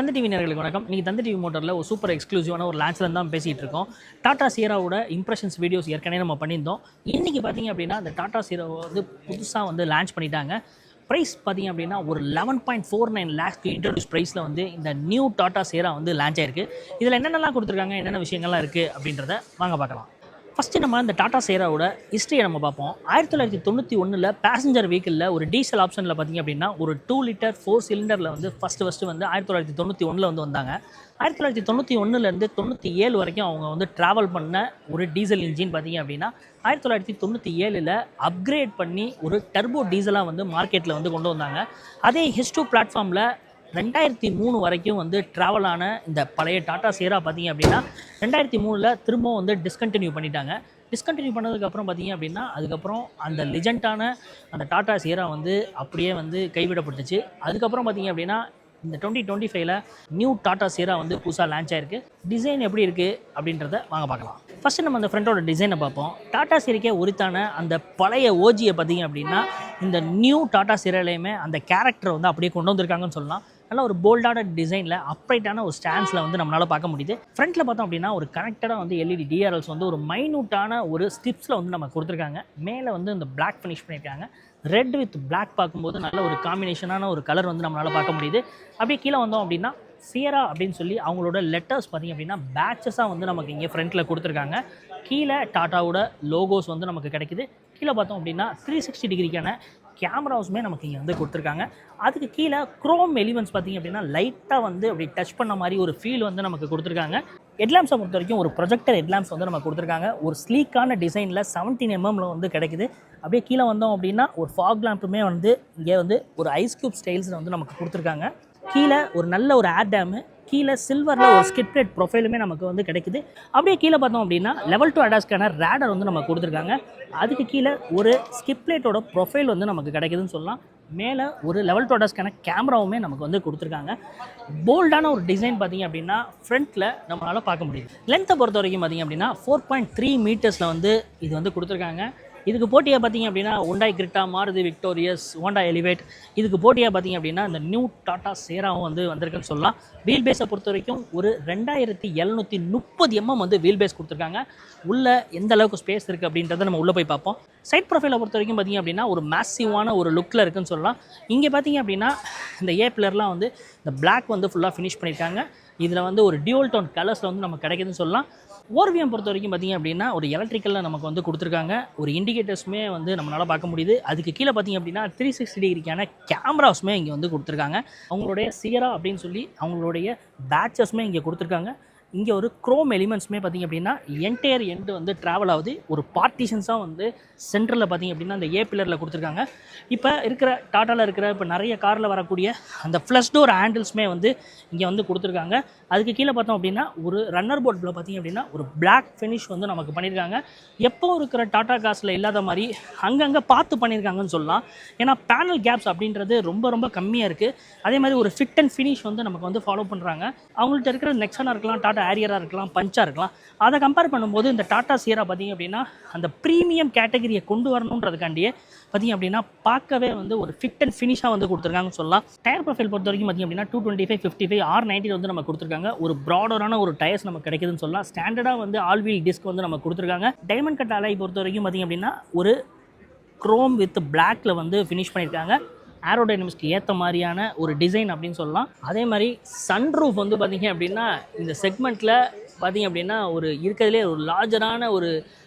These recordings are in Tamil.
தந்தி டிவி நேயர்களுக்கு வணக்கம். இன்னைக்கு தந்தி டிவி மோட்டரில் ஒரு சூப்பர் எக்ஸ்க்ளூசிவான ஒரு லான்ச்ல தான் பேசிகிட்டு இருக்கோம். டாடா சியராவோட இம்ப்ரெஷன்ஸ் வீடியோஸ் ஏற்கனவே நம்ம பண்ணியிருந்தோம். இன்றைக்கி பார்த்திங்க அப்படின்னா அந்த டாடா சியராவை வந்து புதுசாக வந்து லான்ச் பண்ணிட்டாங்க. ப்ரைஸ் பார்த்திங்க அப்படின்னா ஒரு 11.49 லேக்ஸ்க்கு இன்ட்ரடியூஸ் ப்ரைஸில் வந்து இந்த நியூ டாடா சியரா வந்து லான்ச் ஆயிருக்கு. இதில் என்னென்னலாம் கொடுத்துருக்காங்க, என்னென்ன விஷயங்கள்லாம் இருக்குது அப்படின்றத வாங்க பார்க்கலாம். ஃபஸ்ட்டு நம்ம இந்த டாடா சியராவோட ஹிஸ்ட்ரியை நம்ம பார்ப்போம். 1991 பேசஞ்சர் வெஹிக்கிளில் ஒரு டீசல் ஆப்ஷனில் பார்த்திங்க அப்படின்னா ஒரு 2 லிட்டர் 4 சிலிண்டரில் வந்து ஃபஸ்ட்டு வந்து 1991 வந்து வந்தாங்க. 1991 97 வரைக்கும் அவங்க வந்து ட்ராவல் பண்ண ஒரு டீசல் இன்ஜின் பார்த்திங்க அப்படின்னா 1997 அப்கிரேட் பண்ணி ஒரு டர்போ டீசலாக வந்து மார்க்கெட்டில் வந்து கொண்டு வந்தாங்க. அதே H2 பிளாட்ஃபார்மில் 2003 வரைக்கும் வந்து ட்ராவல் ஆன இந்த பழைய டாடா சியரா பார்த்திங்க அப்படின்னா 2003 திரும்பவும் வந்து டிஸ்கண்டினியூ பண்ணிட்டாங்க. டிஸ்கண்டினியூ பண்ணதுக்கப்புறம் பார்த்திங்க அப்படின்னா அதுக்கப்புறம் அந்த லிஜெண்டான அந்த டாடா சியரா வந்து அப்படியே வந்து கைவிடப்பட்டுச்சு. அதுக்கப்புறம் பார்த்திங்க அப்படின்னா இந்த 2025 நியூ டாடா சியரா வந்து புதுசாக லான்ச் ஆயிருக்கு. டிசைன் எப்படி இருக்குது அப்படின்றத வாங்க பார்க்கலாம். ஃபஸ்ட்டு நம்ம அந்த ஃப்ரண்ட்டோட டிசைனை பார்ப்போம். டாடா சியராக்கே உரித்தான அந்த பழைய ஓஜியை பார்த்திங்க அப்படின்னா இந்த நியூ டாடா சியராலையுமே அந்த கேரக்டரை வந்து அப்படியே கொண்டு வந்திருக்காங்கன்னு சொல்லலாம். நல்லா ஒரு போல்டான டிசைனில் அப்ரைட்டான ஒரு ஸ்டாண்ட்ஸில் வந்து நம்மளால் பார்க்க முடியுது. ஃப்ரண்ட்டில் பார்த்தோம் அப்படின்னா ஒரு கனெக்டடாக வந்து எல்இடி டிஆர்எல்ஸ் வந்து ஒரு மைனூட்டான ஒரு ஸ்டிப்ஸில் வந்து நம்ம கொடுத்துருக்காங்க. மேலே வந்து இந்த பிளாக் ஃபினிஷ் பண்ணியிருக்காங்க. ரெட் வித் பிளாக் பார்க்கும்போது நல்ல ஒரு காம்பினேஷனான ஒரு கலர் வந்து நம்மளால் பார்க்க முடியுது. அப்படியே கீழே வந்தோம் அப்படின்னா சியரா அப்படின்னு சொல்லி அவங்களோட லெட்டர்ஸ் பார்த்திங்க அப்படின்னா பேட்சஸாக வந்து நமக்கு இங்கே ஃப்ரண்ட்டில் கொடுத்துருக்காங்க. கீழே டாட்டாவோட லோகோஸ் வந்து நமக்கு கிடைக்குது. கீழே பார்த்தோம் அப்படின்னா 360 டிகிரிக்கான கேமராஸுமே நமக்கு இங்கே வந்து கொடுத்துருக்காங்க. அதுக்கு கீழே குரோம் எலிமெண்ட்ஸ் பார்த்திங்க அப்படின்னா லைட்டாக வந்து அப்படி டச் பண்ண மாதிரி ஒரு ஃபீல் வந்து நமக்கு கொடுத்துருக்காங்க. ஹெட்லாம்ப்ஸை பொறுத்த வரைக்கும் ஒரு ப்ரொஜெக்டர் ஹெட்லாம்ப்ஸ் வந்து நம்ம கொடுத்துருக்காங்க. ஒரு ஸ்லீக்கான டிசைனில் 17 mm வந்து கிடைக்குது. அப்படியே கீழே வந்தோம் அப்படின்னா ஒரு ஃபாக் லேம்புமே வந்து இங்கே வந்து ஒரு ஐஸ் க்யூப் ஸ்டைல்ஸில் வந்து நமக்கு கொடுத்துருக்காங்க. கீழே ஒரு நல்ல ஒரு ஏர் டேமு, கீழே சில்வரில் ஒரு ஸ்கிட் பிளேட் ப்ரொஃபைலுமே நமக்கு வந்து கிடைக்குது. அப்படியே கீழே பார்த்தோம் அப்படின்னா லெவல் 2 அடாஸ்க்கான ரேடர் வந்து நமக்கு கொடுத்துருக்காங்க. அதுக்கு கீழே ஒரு ஸ்கிட் பிளேட்டோட ப்ரொஃபைல் வந்து நமக்கு கிடைக்குதுன்னு சொல்லலாம். மேலே ஒரு லெவல் 2 அடாஸ்க்கான கேமராவுமே நமக்கு வந்து கொடுத்துருக்காங்க. போல்டான ஒரு டிசைன் பார்த்திங்க அப்படின்னா ஃப்ரண்ட்டில் நம்மளால் பார்க்க முடியுது. லென்த்தை பொறுத்த வரைக்கும் பார்த்திங்க அப்படின்னா 4.3 மீட்டர்ஸில் வந்து இது வந்து கொடுத்துருக்காங்க. இதுக்கு போட்டியாக பார்த்திங்க அப்படின்னா Hyundai criteria, Maruti victorious, Honda elevate இதுக்கு போட்டியாக பார்த்திங்க அப்படின்னா இந்த நியூ டாடா சியராவும் வந்து வந்திருக்குன்னு சொல்லலாம். வீல் பேஸை பொறுத்த வரைக்கும் ஒரு 2730 mm வந்து வீல் பேஸ் கொடுத்துருக்காங்க. உள்ளே எந்த அளவுக்கு ஸ்பேஸ் இருக்குது அப்படின்றத நம்ம உள்ளே போய் பார்ப்போம். சைட் ப்ரொஃபைலை பொறுத்த வரைக்கும் பார்த்திங்க அப்படின்னா ஒரு மேசிவான ஒரு லுக்கில் இருக்குதுன்னு சொல்லலாம். இங்கே பார்த்திங்க அப்படின்னா இந்த ஏ பில்லர்லாம் வந்து இந்த பிளாக் வந்து ஃபுல்லாக ஃபினிஷ் பண்ணியிருக்காங்க. இதில் வந்து ஒரு டியூவல் டோன் கலர்ஸில் வந்து நமக்கு கிடைக்குதுன்னு சொல்லலாம். ஓர்வியம் பொறுத்த வரைக்கும் பார்த்திங்க அப்படின்னா ஒரு எலக்ட்ரிக்கலில் நமக்கு வந்து கொடுத்துருக்காங்க. ஒரு இண்டிகேட்டர்ஸுமே வந்து நம்மளால் பார்க்க முடியுது. அதுக்கு கீழே பார்த்திங்க அப்படின்னா 360 டிகிரிக்கான கேமராஸுமே இங்கே வந்து கொடுத்துருக்காங்க. அவங்களுடைய சியரா அப்படின்னு சொல்லி அவங்களுடைய பேட்சஸுமே இங்கே கொடுத்துருக்காங்க. இங்கே ஒரு குரோம் எலிமெண்ட்ஸுமே பார்த்திங்க அப்படின்னா என்டையர் எண்டு வந்து ட்ராவல் ஆகுது. ஒரு பார்ட்டிஷன்ஸாக வந்து சென்டரில் பார்த்திங்க அப்படின்னா அந்த ஏ பில்லரில் கொடுத்துருக்காங்க. இப்போ இருக்கிற டாட்டாவில் இருக்கிற இப்போ நிறைய காரில் வரக்கூடிய அந்த ஃப்ளஷ் டோர் ஹேண்டில்ஸுமே வந்து இங்கே வந்து கொடுத்துருக்காங்க. அதுக்கு கீழே பார்த்தோம் அப்படின்னா ஒரு ரன்னர் போர்டில் பார்த்திங்க அப்படின்னா ஒரு பிளாக் ஃபினிஷ் வந்து நமக்கு பண்ணியிருக்காங்க. எப்போ இருக்கிற டாட்டா காசில் இல்லாத மாதிரி அங்கங்கே பார்த்து பண்ணியிருக்காங்கன்னு சொல்லலாம். ஏன்னா பேனல் கேப்ஸ் அப்படின்றது ரொம்ப கம்மியாக இருக்குது. அதே மாதிரி ஒரு ஃபிட் அண்ட் ஃபினிஷ் வந்து நமக்கு வந்து ஃபாலோ பண்ணுறாங்க. அவங்கள்ட்ட இருக்கிற நெக்ஸானாக இருக்கலாம், டாட்டா ஏரியராக இருக்கலாம், பஞ்சாக இருக்கலாம். அதை கம்பேர் பண்ணும்போது இந்த டாடா சியரா பார்த்திங்க அப்படின்னா அந்த ப்ரீமியம் கேட்டகரியை கொண்டு வரணுன்றதுக்காண்டியே பார்த்திங்க அப்படின்னா பார்க்கவே வந்து ஒரு ஃபிட் அண்ட் ஃபினிஷாக வந்து கொடுத்துருக்காங்கன்னு சொல்லலாம். டயர் ப்ரொஃபைல் பொறுத்த வரைக்கும் பார்த்திங்க அப்படின்னா 225, 55, R90 வந்து நம்ம கொடுத்துருக்காங்க. ஒரு ப்ராடரான ஒரு டயர்ஸ் நமக்கு கிடைக்குதுன்னு சொல்லலாம். ஸ்டாண்டர்டாக வந்து ஆல் வீல் டிஸ்க் வந்து நம்ம கொடுத்துருக்காங்க. டைமண்ட் கட் அலாய் பொறுத்த வரைக்கும் பார்த்திங்க அப்படின்னா ஒரு குரோம் வித் பிளாக்ல வந்து ஃபினிஷ் பண்ணியிருக்காங்க. ஏரோடைனமிக்ஸ்க்கு ஏற்ற மாதிரியான ஒரு டிசைன் அப்படின்னு சொல்லலாம். அதே மாதிரி சன்ரூஃப் வந்து பார்த்திங்க அப்படின்னா இந்த செக்மெண்ட்டில் பார்த்திங்க அப்படின்னா ஒரு இருக்கிறதுலே ஒரு லார்ஜரான ஒரு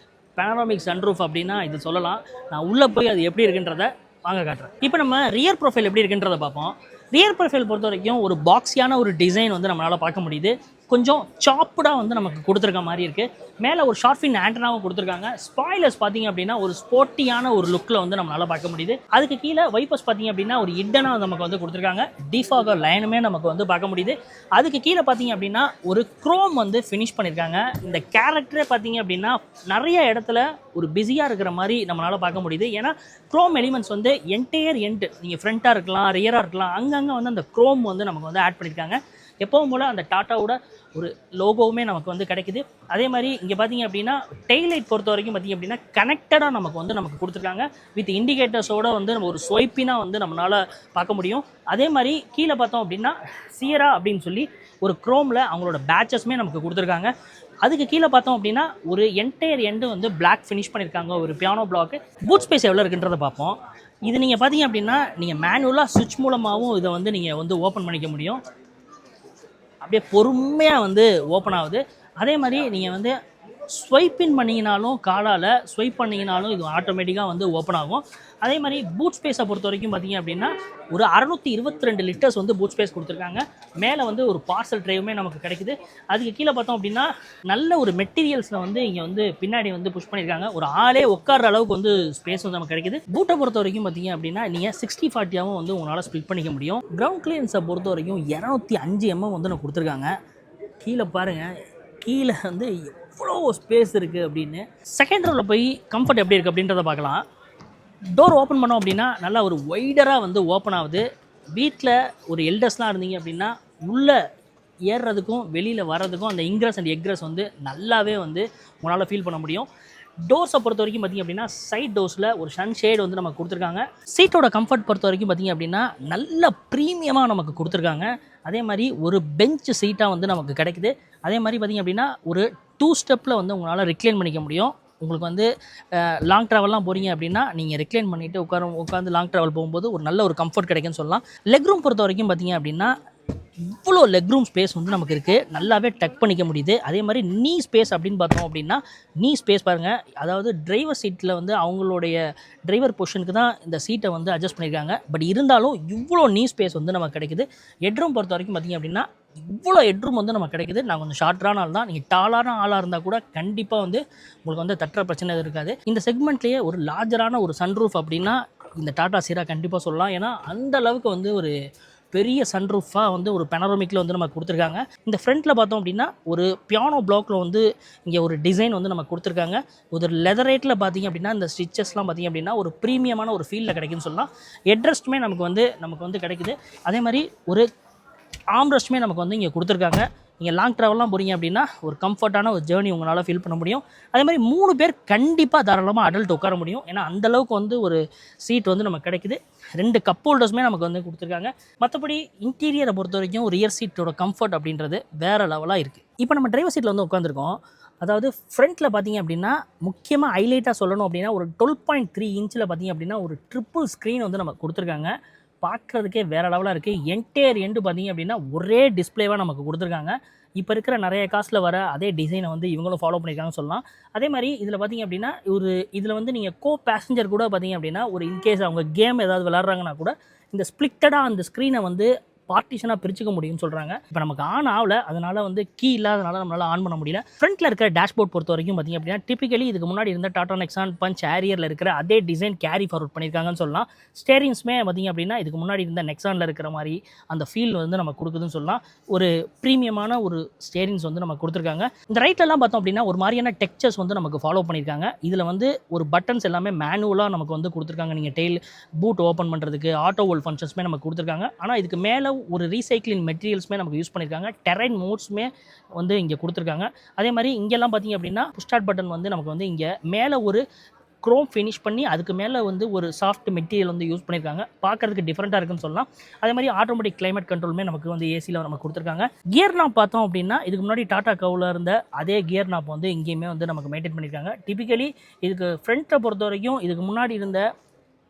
பேனராமிக் சன்ரூஃப் அப்படின்னா இது சொல்லலாம். நான் உள்ளே போய் அது எப்படி இருக்குன்றதை வாங்க காட்டுறேன். இப்போ நம்ம ரியர் ப்ரொஃபைல் எப்படி இருக்குன்றதை பார்ப்போம். ரியர் ப்ரொஃபைல் பொறுத்த வரைக்கும் ஒரு பாக்ஸியான ஒரு டிசைன் வந்து நம்மளால் பார்க்க முடியுது. கொஞ்சம் சாப்டாக வந்து நமக்கு கொடுத்துருக்க மாதிரி இருக்குது. மேலே ஒரு ஷார்ட்ஃபின் ஆண்டனாவும் கொடுத்துருக்காங்க. ஸ்பாய்லர்ஸ் பார்த்திங்க அப்படின்னா ஒரு ஸ்போர்ட்டியான ஒரு லுக்கில் வந்து நம்மளால் பார்க்க முடியுது. அதுக்கு கீழே வைப்பர்ஸ் பார்த்திங்க அப்படின்னா ஒரு ஹிட்டனாக நமக்கு வந்து கொடுத்துருக்காங்க. டிஃபாகர் லைனுமே நமக்கு வந்து பார்க்க முடியுது. அதுக்கு கீழே பார்த்திங்க அப்படின்னா ஒரு குரோம் வந்து ஃபினிஷ் பண்ணியிருக்காங்க. இந்த கேரக்டரே பார்த்திங்க அப்படின்னா நிறைய இடத்துல ஒரு பிஸியாக இருக்கிற மாதிரி நம்மளால் பார்க்க முடியுது. ஏன்னா குரோம் எலிமெண்ட்ஸ் வந்து என்டையர் எண்டு நீங்கள் ஃப்ரண்ட்டாக இருக்கலாம், ரியராக இருக்கலாம், அங்கங்கே வந்து அந்த குரோம் வந்து நமக்கு வந்து ஆட் பண்ணியிருக்காங்க. எப்பவும் போல் அந்த டாட்டாவோட ஒரு லோகோவுமே நமக்கு வந்து கிடைக்குது. அதே மாதிரி இங்கே பார்த்தீங்க அப்படின்னா டெய்லைட் பொறுத்த வரைக்கும் பார்த்தீங்க அப்படின்னா கனெக்டடாக நமக்கு கொடுத்துருக்காங்க. வித் இண்டிகேட்டர்ஸோட வந்து நம்ம ஒரு ஸ்வைப்பினாக வந்து நம்மளால் பார்க்க முடியும். அதே மாதிரி கீழே பார்த்தோம் அப்படின்னா சியரா அப்படின்னு சொல்லி ஒரு குரோமில் அவங்களோட பேட்சஸ்மே நமக்கு கொடுத்துருக்காங்க. அதுக்கு கீழே பார்த்தோம் அப்படின்னா ஒரு என்டையர் எண்டு வந்து பிளாக் ஃபினிஷ் பண்ணியிருக்காங்க ஒரு பியானோ பிளாக்கு. பூட் ஸ்பேஸ் எவ்வளோ இருக்குன்றதை பார்ப்போம். இது நீங்கள் பார்த்தீங்க அப்படின்னா நீங்கள் மேனுவலாக சுவிட்ச் மூலமாகவும் இதை வந்து நீங்கள் வந்து ஓப்பன் பண்ணிக்க முடியும். அப்படியே பொறுமையாக வந்து ஓப்பன் ஆகுது. அதே மாதிரி நீங்கள் வந்து ஸ்வைப்பின் பண்ணிங்கனாலும் காலால் ஸ்வைப் பண்ணிங்கனாலும் இது ஆட்டோமேட்டிக்காக வந்து ஓப்பன் ஆகும். அதே மாதிரி பூட் ஸ்பேஸை பொறுத்த வரைக்கும் பார்த்தீங்க அப்படின்னா ஒரு 622 லிட்டர்ஸ் வந்து பூட் ஸ்பேஸ் கொடுத்துருக்காங்க. மேலே வந்து ஒரு பார்சல் ட்ரைவுமே நமக்கு கிடைக்குது. அதுக்கு கீழே பார்த்தோம் அப்படின்னா நல்ல ஒரு மெட்டீரியல்ஸில் வந்து இங்கே வந்து பின்னாடி வந்து புஷ் பண்ணியிருக்காங்க. ஒரு ஆளே உட்கார்ற அளவுக்கு வந்து ஸ்பேஸ் வந்து நமக்கு கிடைக்குது. பூட்டை பொறுத்த வரைக்கும் பார்த்தீங்க அப்படின்னா நீங்கள் 60/40 வந்து உங்களால் ஸ்ப்ளிட் பண்ணிக்க முடியும். கிரவுண்ட் கிளியரன்ஸை பொறுத்த வரைக்கும் 205 mm வந்து நான் கொடுத்துருக்காங்க. கீழே பாருங்கள், கீழே வந்து எவ்வளோ ஸ்பேஸ் இருக்குது அப்படின்னு. செகண்ட் ரோவில் போய் கம்ஃபர்ட் எப்படி இருக்குது அப்படின்றத பார்க்கலாம். டோர் ஓப்பன் பண்ணோம் அப்படின்னா நல்லா ஒரு வைடராக வந்து ஓப்பன் ஆகுது. வீட்டில் ஒரு எல்டர்ஸ்லாம் இருந்தீங்க அப்படின்னா உள்ளே ஏறுறதுக்கும் வெளியில் வர்றதுக்கும் அந்த இன்க்ரஸ் அண்ட் எக்ரஸ் வந்து நல்லாவே வந்து உங்களால் ஃபீல் பண்ண முடியும். டோர்ஸை பொறுத்த வரைக்கும் பார்த்திங்க அப்படின்னா சைட் டோர்ஸில் ஒரு சன்ஷேட் வந்து நமக்கு கொடுத்துருக்காங்க. சீட்டோட கம்ஃபர்ட் பொறுத்த வரைக்கும் பார்த்திங்க அப்படின்னா நல்ல ப்ரீமியமாக நமக்கு கொடுத்துருக்காங்க. அதே மாதிரி ஒரு பெஞ்ச் சீட்டாக வந்து நமக்கு கிடைக்குது. அதே மாதிரி பார்த்திங்க அப்படின்னா ஒரு 2 ஸ்டெப்பில் வந்து உங்களால் ரிக்ளைன் பண்ணிக்க முடியும். உங்களுக்கு வந்து லாங் ட்ராவல்லாம் போகிறீங்க அப்படின்னா நீங்கள் ரிக்ளைன் பண்ணிவிட்டு உட்காந்து லாங் ட்ராவல் போகும்போது ஒரு நல்ல ஒரு கம்ஃபர்ட் கிடைக்குன்னு சொல்லலாம். லெக் ரூம் பொறுத்த வரைக்கும் பார்த்திங்க அப்படின்னா இவ்வளோ லெக் ரூம் ஸ்பேஸ் வந்து நமக்கு இருக்குது. நல்லாவே டக் பண்ணிக்க முடியுது. அதே மாதிரி நீ ஸ்பேஸ் அப்படின்னு பார்த்தோம் அப்படின்னா நீ ஸ்பேஸ் பாருங்கள். அதாவது டிரைவர் சீட்டில் வந்து அவங்களுடைய டிரைவர் பொசிஷனுக்கு தான் இந்த சீட்டை வந்து அட்ஜஸ்ட் பண்ணியிருக்காங்க. பட் இருந்தாலும் இவ்வளோ நீ ஸ்பேஸ் வந்து நமக்கு கிடைக்குது. ஹெட்ரூம் பொறுத்த வரைக்கும் பார்த்திங்க அப்படின்னா இவ்வளோ ஹெட்ரூம் வந்து நமக்கு கிடைக்குது. நான் கொஞ்சம் ஷார்ட்டரான ஆள் தான். நீங்கள் டாலான ஆளாக இருந்தால் கூட கண்டிப்பாக வந்து உங்களுக்கு வந்து தட்டுற பிரச்சனை இருக்காது. இந்த செக்மெண்ட்லேயே ஒரு லார்ஜரான ஒரு சன்ரூஃப் அப்படின்னா இந்த டாடா சீரா கண்டிப்பாக சொல்லலாம். ஏன்னா அந்த அளவுக்கு வந்து ஒரு பெரிய சன்ரூஃபாக வந்து ஒரு பெனரோமிக்கில் வந்து நமக்கு கொடுத்துருக்காங்க. இந்த ஃப்ரண்ட்டில் பார்த்தோம் அப்படின்னா ஒரு பியானோ பிளாக்கில் வந்து இங்கே ஒரு டிசைன் வந்து நமக்கு கொடுத்துருக்காங்க. ஒரு லெதரேட்டில் பார்த்திங்க அப்படின்னா இந்த ஸ்டிச்சஸ்லாம் பார்த்திங்க அப்படின்னா ஒரு ப்ரீமியமான ஒரு ஃபீலில் கிடைக்குன்னு சொல்லலாம். ஹெட்ரெஸ்ட்டுமே நமக்கு வந்து கிடைக்குது. அதே மாதிரி ஒரு ஆம்ரெஸ்ட்டுமே நமக்கு வந்து இங்கே கொடுத்துருக்காங்க. நீங்கள் லாங் ட்ராவல்லாம் போகிறீங்க அப்படின்னா ஒரு கம்ஃபர்ட்டான ஒரு ஜேர்னி உங்களால் ஃபீல் பண்ண முடியும். அதே மாதிரி 3 பேர் கண்டிப்பாக தாராளமாக அடல்ட் உட்கார முடியும். ஏன்னா அந்தளவுக்கு வந்து ஒரு சீட் வந்து நமக்கு கிடைக்குது. 2 கப் ஹோல்டர்ஸுமே நமக்கு வந்து கொடுத்துருக்காங்க. மற்றபடி இன்டீரியரை பொறுத்த வரைக்கும் ஒரு ரியர் சீட்டோட கம்ஃபர்ட் அப்படின்றது வேறு லெவலாக இருக்குது. இப்போ நம்ம டிரைவர் சீட்டில் வந்து உட்காந்துருக்கோம். அதாவது ஃப்ரண்ட்டில் பார்த்தீங்க அப்படின்னா முக்கியமாக ஹைலைட்டாக சொல்லணும் அப்படின்னா ஒரு 12.3 இன்ச்சில் பார்த்தீங்க அப்படின்னா ஒரு ட்ரிப்புள் ஸ்க்ரீன் வந்து நமக்கு கொடுத்துருக்காங்க. பார்க்குறதுக்கே வேறு லெவலாக இருக்குது. என்டையர் எண்டு பார்த்திங்க அப்படின்னா ஒரே டிஸ்பிளேவாக நமக்கு கொடுத்துருக்காங்க. இப்போ இருக்கிற நிறைய காசில் வர அதே டிசைனை வந்து இவங்களும் ஃபாலோ பண்ணியிருக்காங்கன்னு சொல்லலாம். அதே மாதிரி இதில் பார்த்திங்க அப்படின்னா இதில் வந்து நீங்கள் பேசஞ்சர் கூட பார்த்திங்க அப்படின்னா ஒரு இன்கேஸ் அவங்க கேம் ஏதாவது விளாட்றாங்கன்னா கூட இந்த ஸ்ப்ளிட்டடாக அந்த ஸ்க்ரீனை வந்து பார்ட்டிஷனாக பிரிச்சுக்க முடியும்னு சொல்கிறாங்க. இப்போ நமக்கு ஆன் ஆகலை, அதனால் வந்து கீ இல்லாதனால நம்மளால் ஆன் பண்ண முடியல. ஃப்ரண்ட்டில் இருக்கிற டேஷ்போர்ட் பொறுத்த வரைக்கும் பார்த்திங்க அப்படின்னா டிப்பிக்கலி இதுக்கு முன்னாடி இருந்த டாடா நெக்ஸான் பஞ்ச் ஹேரியரில் இருக்கிற அதே டிசைன் கேரி ஃபார்வர்ட் பண்ணியிருக்காங்கன்னு சொல்லலாம். ஸ்டேரிங்ஸுமே பார்த்திங்க அப்படின்னா இதுக்கு முன்னாடி இருந்த நெக்ஸானில் இருக்கிற மாதிரி அந்த ஃபீல் வந்து நமக்கு கொடுக்குதுன்னு சொல்லலாம். ஒரு ப்ரீமியமான ஒரு ஸ்டேரிங்ஸ் வந்து நமக்கு கொடுத்துருக்காங்க. இந்த ரைட்லலாம் பார்த்தோம் அப்படின்னா ஒரு மாதிரியான டெக்ஸ்சர்ஸ் வந்து நமக்கு ஃபாலோ பண்ணியிருக்காங்க. இதில் வந்து ஒரு பட்டன்ஸ் எல்லாமே மேனுவலாக நமக்கு வந்து கொடுத்துருக்காங்க. நீங்கள் டெயில் பூட் ஓப்பன் பண்ணுறதுக்கு ஆட்டோ ஹோல்ட் ஃபங்க்ஷன்ஸுமே நமக்கு கொடுத்துருக்காங்க. ஆனால் இதுக்கு மேலே ஒரு ரீசைக்ளிங் மெட்டீரியல்ஸுமே நமக்கு யூஸ் பண்ணியிருக்காங்க. டெரைன் மோட்ஸுமே வந்து இங்கே கொடுத்துருக்காங்க. அதே மாதிரி இங்கெல்லாம் பார்த்திங்க அப்படின்னா ஸ்டார்ட் பட்டன் வந்து நமக்கு வந்து இங்கே மேலே ஒரு க்ரோம் ஃபினிஷ் பண்ணி அதுக்கு மேலே வந்து ஒரு சாஃப்ட் மெட்டீரியல் வந்து யூஸ் பண்ணியிருக்காங்க. பார்க்குறதுக்கு டிஃப்ரெண்ட்டாக இருக்குன்னு சொல்லலாம். அதே மாதிரி ஆட்டோமேட்டிக் கிளைமேட் கண்ட்ரோலுமே நமக்கு வந்து ஏசியில் நமக்கு கொடுத்துருக்காங்க. கியர் நாப் பார்த்தோம் அப்படின்னா இதுக்கு முன்னாடி டாடா கவ்வில் இருந்த அதே கியர் நாப் வந்து இங்கேயுமே வந்து நமக்கு மெயின்டைன் பண்ணியிருக்காங்க. டிப்பிக்கலி இதுக்கு ஃப்ரண்ட்டை பொறுத்த வரைக்கும் இதுக்கு முன்னாடி இருந்த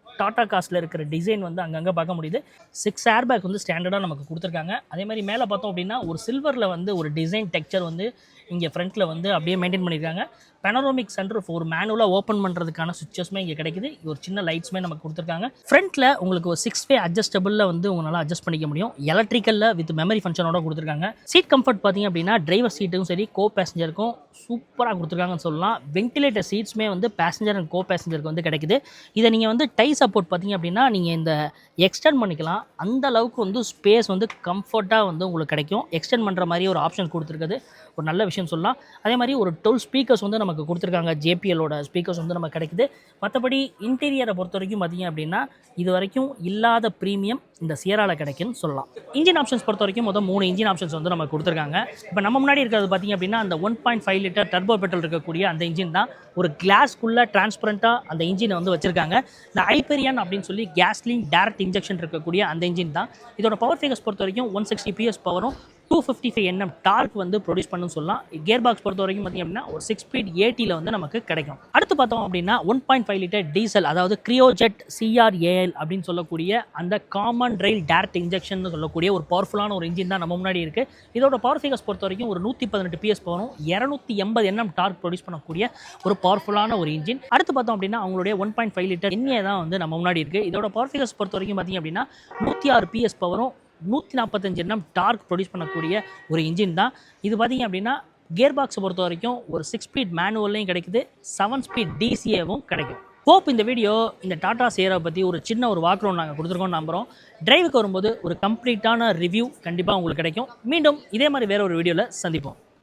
டாடா காஸ்ட்டில் இருக்கிற டிசைன் வந்து அங்கங்கே பார்க்க முடியுது. 6 ஏர் பேக் வந்து ஸ்டாண்டர்டாக நமக்கு கொடுத்துருக்காங்க. அதே மாதிரி மேலே பார்த்தோம் அப்படின்னா ஒரு சில்வரில் வந்து ஒரு டிசைன் டெக்ஸ்சர் வந்து இங்கே ஃப்ரண்ட்டில் வந்து அப்படியே மெயின்டைன் பண்ணியிருக்காங்க. பெனரோமிக் சன்ரூஃப் ஒரு மேனுவலாக ஓப்பன் பண்ணுறதுக்கான சுவிச்சஸுமே இங்கே கிடைக்குது. ஒரு சின்ன லைட்ஸுமே நமக்கு கொடுத்துருக்காங்க. ஃப்ரண்ட்டில் உங்களுக்கு ஒரு 6-வே அட்ஜஸ்டபிளில் வந்து உங்களால் அட்ஜஸ்ட் பண்ணிக்க முடியும். எலக்ட்ரிக்கலில் வித் மெமரி ஃபங்க்ஷனோட கொடுத்துருக்காங்க. சீட் கம்ஃபர்ட் பார்த்திங்க அப்படின்னா டிரைவர் சீட்டுக்கும் சரி பேசஞ்சருக்கும் சூப்பராக கொடுத்துருக்காங்கன்னு சொல்லலாம். வென்டிலேட்டர் சீட்ஸுமே வந்து பேசஞ்சர் அண்ட் பேசஞ்சருக்கு வந்து கிடைக்குது. இதை நீங்கள் வந்து டைஸ் சப்போர்ட் பார்த்தீங்க அப்படின்னா நீங்கள் இந்த எக்ஸ்டெண்ட் பண்ணிக்கலாம். அந்த அளவுக்கு வந்து ஸ்பேஸ் வந்து கம்ஃபர்ட்டாக வந்து உங்களுக்கு கிடைக்கும். எக்ஸ்டெண்ட் பண்ணுற மாதிரி ஒரு ஆப்ஷன் கொடுத்துருக்குது, ஒரு நல்ல விஷயம் சொல்லலாம். அதே மாதிரி ஒரு 12 ஸ்பீக்கர்ஸ் வந்து நமக்கு கொடுத்துருக்காங்க. JPLோட ஸ்பீக்கர்ஸ் வந்து நமக்கு கிடைக்குது. மற்றபடி இன்டீரியரை பொறுத்த வரைக்கும் பார்த்தீங்க அப்படின்னா இது வரைக்கும் இல்லாத ப்ரீமியம் இந்த சியராவில் கிடைக்குன்னு சொல்லலாம். இன்ஜின் ஆப்ஷன்ஸ் பொறுத்த வரைக்கும் மொத்தம் 3 இன்ஜின் ஆப்ஷன்ஸ் வந்து நமக்கு கொடுத்துருக்காங்க. இப்போ நம்ம முன்னாடி இருக்கிறது பார்த்தீங்க அப்படின்னா அந்த 1.5 லிட்டர் டர்போ பெட்ரோல் இருக்கக்கூடிய அந்த இன்ஜின் தான். ஒரு கிளாஸ்க்குள்ளே டிரான்ஸ்பரண்ட்டாக அந்த இன்ஜினை வந்து வச்சிருக்காங்க. இந்த ஹைப்பீரியன் அப்படின்னு சொல்லி கேஸ்லின் டைரக்ட் இன்ஜெக்ஷன் இருக்கக்கூடிய அந்த இன்ஜின் தான். இதோட பவர் ஃபிகர்ஸ் பொறுத்த வரைக்கும் 160 PS பவரும் 255 Nm டார்க் வந்து ப்ரொடியூஸ் பண்ணுன்னு சொல்லலாம். கியர் பாக்ஸ் பொறுத்த வரைக்கும் பார்த்தீங்க அப்படின்னா ஒரு 6 ஸ்பீட் ATல வந்து நமக்கு கிடைக்கும். அடுத்து பார்த்தோம் அப்படின்னா 1.5 லிட்டர் டீசல், அதாவது கிரியோஜெட் CRAL அப்படின்னு சொல்லக்கூடிய அந்த காமன் ரெயில் டைரக்ட் இன்ஜெக்ஷன் சொல்லக்கூடிய ஒரு பவர்ஃபுல்லான ஒரு இன்ஜின் தான் நம்ம முன்னாடி இருக்குது. இதோட பவர் ஃபிகர்ஸ் பொறுத்த வரைக்கும் ஒரு 118 PS பவரும் 280 Nm டார்க் ப்ரொடியூஸ் பண்ணக்கூடிய ஒரு பவர்ஃபுல்லான ஒரு இன்ஜின். அடுத்து பார்த்தோம் அப்படின்னா அவங்களுடைய 1.5 லிட்டர் NA தான் வந்து நம்ம முன்னாடி இருக்குது. இதோட பவர் ஃபிகர்ஸ் பொறுத்த வரைக்கும் பார்த்தீங்க அப்படின்னா 106 PS பவரும் 145 Nm டார்க் ப்ரொடியூஸ் பண்ணக்கூடிய ஒரு இன்ஜின் தான். இது பார்த்தீங்க அப்படின்னா கியர் பாக்ஸை பொறுத்த வரைக்கும் ஒரு 6 ஸ்பீட் மேனுவல்லையும் கிடைக்குது, 7 ஸ்பீட் DCAவும் கிடைக்கும். ஹோப் இந்த வீடியோ இந்த டாடா சியரா பற்றி ஒரு சின்ன ஒரு வாக்ரவுண்ட் நாங்கள் கொடுத்துருக்கோம்னு நம்புகிறோம். டிரைவுக்கு வரும்போது ஒரு கம்ப்ளீட்டான ரிவ்யூ கண்டிப்பாக உங்களுக்கு கிடைக்கும். மீண்டும் இதே மாதிரி வேற ஒரு வீடியோவில் சந்திப்போம்.